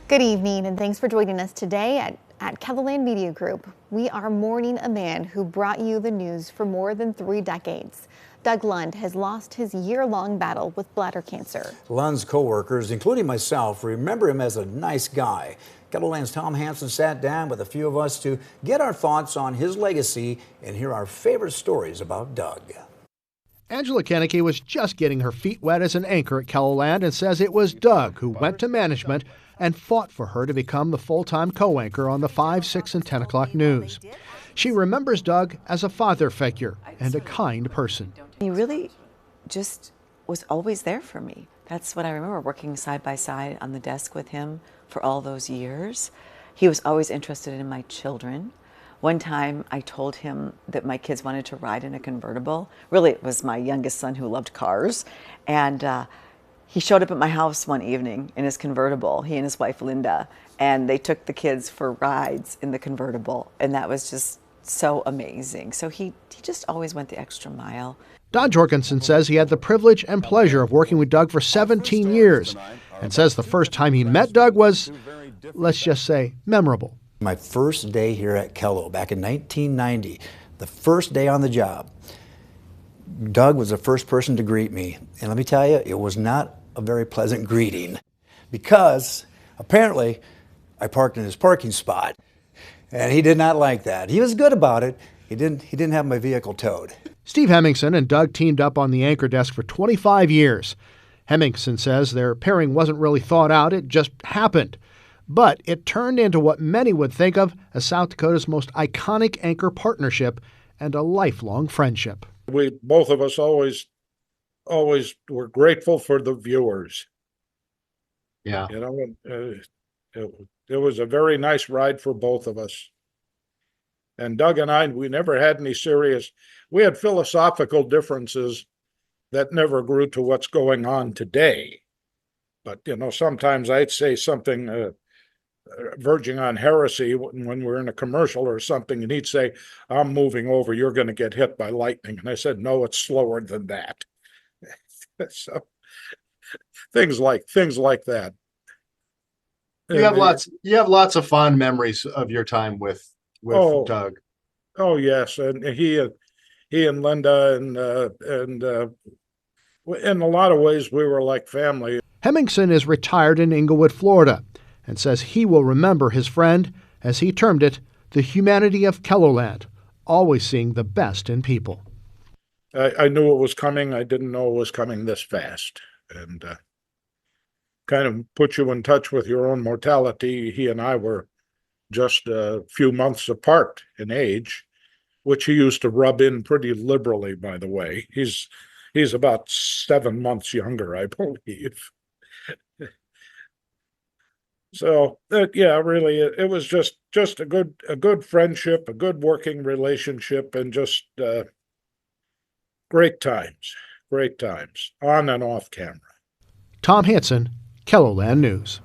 Good evening, and thanks for joining us today at Keloland Media Group. We are mourning a man who brought you the news for more than 3 decades. Doug Lund has lost his year-long battle with bladder cancer. Lund's co-workers, including myself, remember him as a nice guy. Keloland's Tom Hansen sat down with a few of us to get our thoughts on his legacy and hear our favorite stories about Doug. Angela Kennecke was just getting her feet wet as an anchor at Keloland and says it was Doug who went to management and fought for her to become the full-time co-anchor on the 5, 6, and 10 o'clock news. She remembers Doug as a father figure and a kind person. He really just was always there for me. That's what I remember, working side by side on the desk with him for all those years. He was always interested in my children. One time I told him that my kids wanted to ride in a convertible. Really, it was my youngest son who loved cars. And he showed up at my house one evening in his convertible, he and his wife Linda, and they took the kids for rides in the convertible. And that was just so amazing. So he just always went the extra mile. Don Jorgenson says he had the privilege and pleasure of working with Doug for 17 years and says the first time he met Doug was, let's just say, memorable. My first day here at Kelo back in 1990, the first day on the job, Doug was the first person to greet me. And let me tell you, it was not a very pleasant greeting because apparently I parked in his parking spot and he did not like that. He was good about it. He didn't have my vehicle towed. Steve Hemmingsen and Doug teamed up on the anchor desk for 25 years. Hemmingsen says their pairing wasn't really thought out, it just happened. But it turned into what many would think of as South Dakota's most iconic anchor partnership and a lifelong friendship. We, both of us, always were grateful for the viewers. Yeah. You know, it was a very nice ride for both of us. And Doug and I, we never had any we had philosophical differences that never grew to what's going on today. But, you know, sometimes I'd say something verging on heresy when we're in a commercial or something, and he'd say, "I'm moving over, you're going to get hit by lightning." And I said, "No, it's slower than that." So things like that. You have lots of fond memories of your time with Doug. Oh yes, and he and Linda and in a lot of ways we were like family. Hemmingsen is retired in Inglewood, Florida, and says he will remember his friend, as he termed it, the humanity of Keloland, always seeing the best in people. I knew it was coming. I didn't know it was coming this fast, and kind of put you in touch with your own mortality. He and I were just a few months apart in age, which he used to rub in pretty liberally, by the way. He's about 7 months younger, I believe. So yeah, really, it was just a good friendship, a good working relationship, and just great times on and off camera. Tom Hansen, Keloland News.